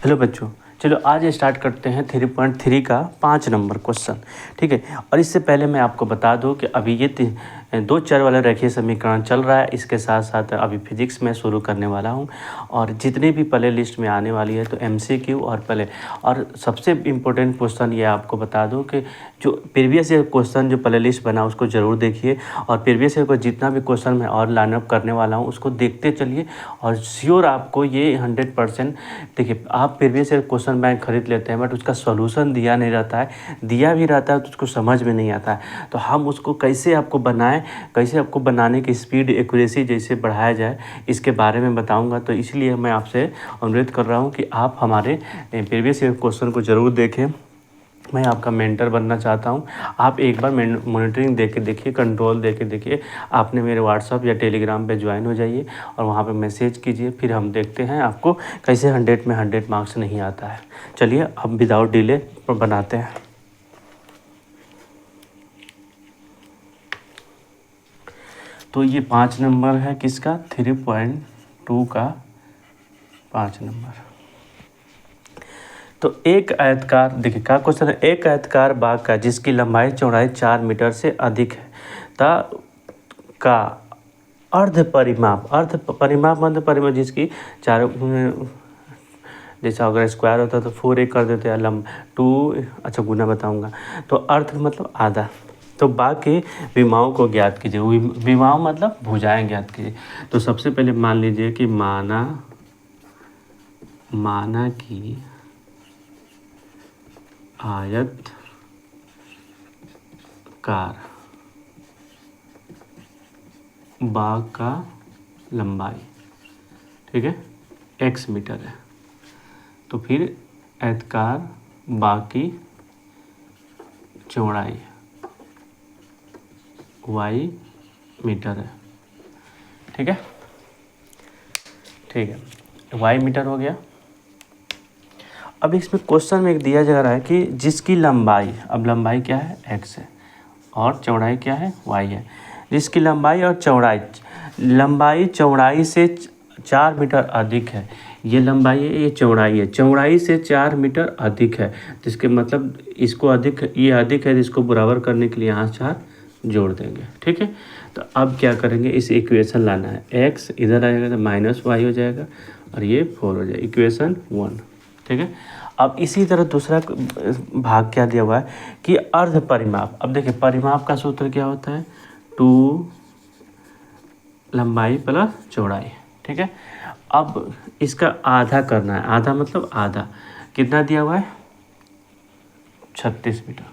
Hello बच्चों, चलो आज स्टार्ट करते हैं 3.3 का 5 नंबर क्वेश्चन। ठीक है। और इससे पहले मैं आपको बता दूं कि अभी ये 2 चर वाला रेखीय समीकरण चल रहा है। इसके साथ साथ अभी फिजिक्स में शुरू करने वाला हूं और जितने भी प्ले लिस्ट में आने वाली है तो MCQ और सबसे इम्पोर्टेंट क्वेश्चन ये आपको बता दूँ कि जो प्रीवियस ईयर क्वेश्चन जो प्ले लिस्ट बना उसको ज़रूर देखिए और प्रीवियस ईयर को जितना भी क्वेश्चन मैं और लाइनअप करने वाला हूँ उसको देखते चलिए और श्योर आपको ये 100% देखिए। आप प्रीवियस ईयर क्वेश्चन बैंक खरीद लेते हैं बट उसका सॉल्यूशन दिया नहीं रहता है, दिया भी रहता है तो उसको समझ में नहीं आता है। तो हम उसको कैसे आपको बनाएं, कैसे आपको बनाने की स्पीड एक्यूरेसी जैसे बढ़ाया जाए इसके बारे में बताऊंगा। तो इसलिए मैं आपसे अनुरोध कर रहा हूं कि आप हमारे प्रीवियस ईयर क्वेश्चन को ज़रूर देखें। मैं आपका मेंटर बनना चाहता हूं। आप एक बार मॉनिटरिंग दे के देखिए, कंट्रोल दे के देखिए। आपने मेरे व्हाट्सअप या टेलीग्राम पे ज्वाइन हो जाइए और वहां पे मैसेज कीजिए, फिर हम देखते हैं आपको कैसे 100 में 100 मार्क्स नहीं आता है। चलिए अब विदाउट डिले बनाते हैं। तो ये 5 नंबर है किसका, 3.2 का 5 नंबर। तो एक आयतकार, देखिए क्या क्वेश्चन है, एक आयतकार बाग का जिसकी लंबाई चौड़ाई 4 मीटर से अधिक है का अर्ध परिमाप मतलब परिमाप जिसकी चारों, जैसे अगर स्क्वायर होता तो 4a कर देते हैं, 2 अच्छा गुना बताऊंगा। तो अर्ध मतलब आधा। तो बाग के विमाओं को ज्ञात कीजिए। विमाओं मतलब भुजाएं ज्ञात कीजिए। तो सबसे पहले मान लीजिए कि माना कि आयतकार बाग का लंबाई, ठीक है, x मीटर है। तो फिर आयतकार बाग की चौड़ाई y मीटर है। ठीक है, ठीक है, y मीटर हो गया। अब इसमें क्वेश्चन में एक दिया जा रहा है कि जिसकी लंबाई, अब लंबाई क्या है, x है और चौड़ाई क्या है, y है। जिसकी लंबाई और चौड़ाई से 4 मीटर अधिक है। ये लंबाई है, ये चौड़ाई है, चौड़ाई से 4 मीटर अधिक है। जिसके मतलब इसको अधिक, ये अधिक है, इसको बराबर करने के लिए यहाँ 4 जोड़ देंगे। ठीक है। तो अब क्या करेंगे, इस इक्वेशन लाना है, x इधर आएगा तो -y हो जाएगा और ये 4 हो जाएगा, इक्वेशन 1। ठीक है। अब इसी तरह दूसरा भाग क्या दिया हुआ है कि अर्ध परिमाप। अब देखिए परिमाप का सूत्र क्या होता है, 2 लंबाई प्लस चौड़ाई। ठीक है। अब इसका आधा करना है, आधा मतलब आधा कितना दिया हुआ है, 36 मीटर।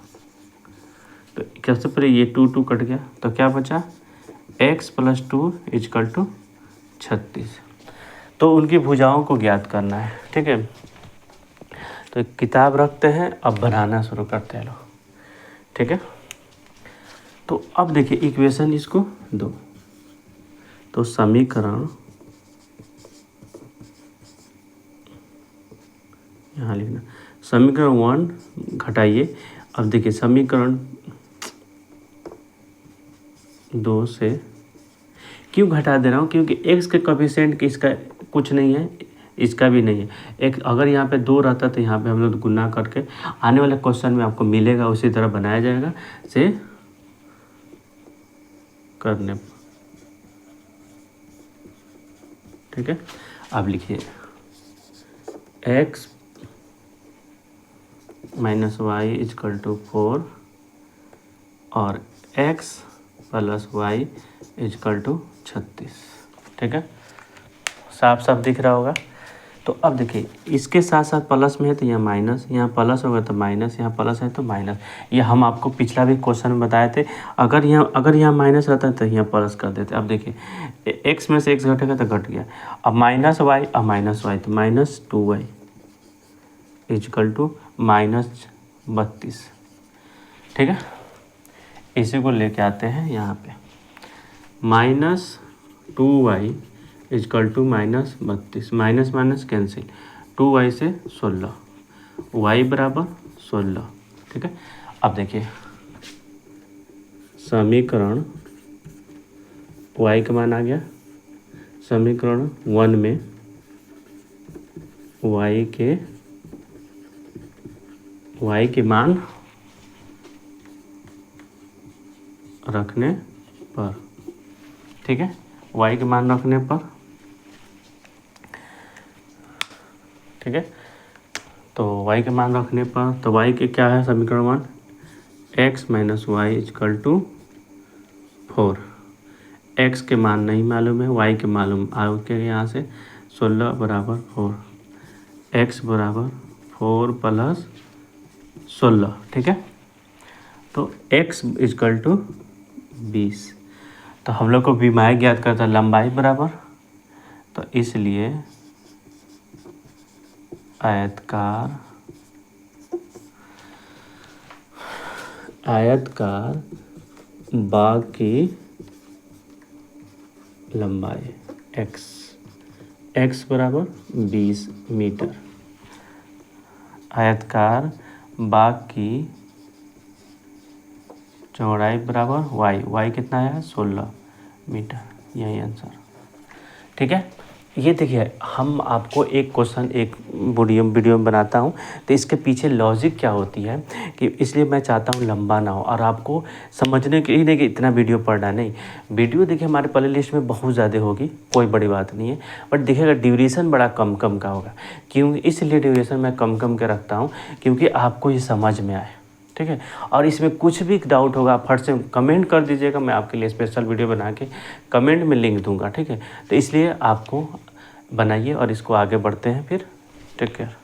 तो कैसे पहले ये 2 कट गया तो क्या बचा, x + 2 = 36। तो उनकी भुजाओं को ज्ञात करना है। ठीक है। तो किताब रखते हैं, अब बनाना शुरू करते हैं लोग। ठीक है। तो अब देखिए इक्वेशन इसको दो, तो समीकरण यहाँ लिखना, समीकरण 1 घटाइए। अब देखिए समीकरण 2 से क्यों घटा दे रहा हूँ, क्योंकि x के कोफिशिएंट की इसका कुछ नहीं है, इसका भी नहीं है। एक अगर यहाँ पे 2 रहता तो यहाँ पे हम लोग गुना करके आने वाले क्वेश्चन में आपको मिलेगा, उसी तरह बनाया जाएगा से करने। ठीक है। अब लिखिए x - y = 4 और x + y = 36। ठीक है, साफ साफ दिख रहा होगा। तो अब देखिए इसके साथ साथ प्लस में है तो यहाँ माइनस, यहाँ प्लस होगा तो माइनस, यहाँ प्लस है तो माइनस। ये हम आपको पिछला भी क्वेश्चन में बताए थे। अगर यहाँ माइनस रहता है तो यहाँ प्लस कर देते। अब देखिए x में से x घटेगा तो घट गया। अब -y, अब -y तो -2y = -32। ठीक है। इसी को लेके आते हैं यहाँ पे, -2y = -32, minus minus cancel, 2y से 16, y = 16। ठीक है। अब देखिए समीकरण y का मान आ गया, समीकरण 1 में y के y के मान रखने पर, ठीक है, y के मान रखने पर, ठीक है। तो y के मान रखने पर, तो y के क्या है समीकरण मान, x minus y equal to 4। x के मान नहीं मालूम है, y के मालूम आगे के यहाँ से 16 बराबर 4, x बराबर 4 प्लस 16, ठीक है। तो x इजकल टू 20। तो हम लोग को विमायक ज्ञात करता है लंबाई बराबर, तो इसलिए आयतकार बाग की लंबाई x बराबर 20 मीटर, आयतकार बाग की चौड़ाई बराबर y कितना है 16 मीटर, यही आंसर, ठीक है। ये देखिए हम आपको एक क्वेश्चन एक वीडियो में बनाता हूँ, तो इसके पीछे लॉजिक क्या होती है कि इसलिए मैं चाहता हूँ लंबा ना हो और आपको समझने के लिए नहीं कि इतना वीडियो पढ़ना नहीं। वीडियो देखिए हमारे प्ले लिस्ट में बहुत ज़्यादा होगी, कोई बड़ी बात नहीं है, बट देखिएगा ड्यूरेशन बड़ा कम का होगा। क्यों, इसलिए ड्यूरेशन मैं कम के रखता हूँ क्योंकि आपको ये समझ में आए, ठीक है। और इसमें कुछ भी डाउट होगा फट से कमेंट कर दीजिएगा, मैं आपके लिए स्पेशल वीडियो बना के कमेंट में लिंक दूंगा, ठीक है। तो इसलिए आपको बनाइए और इसको आगे बढ़ते हैं फिर, टेक केयर।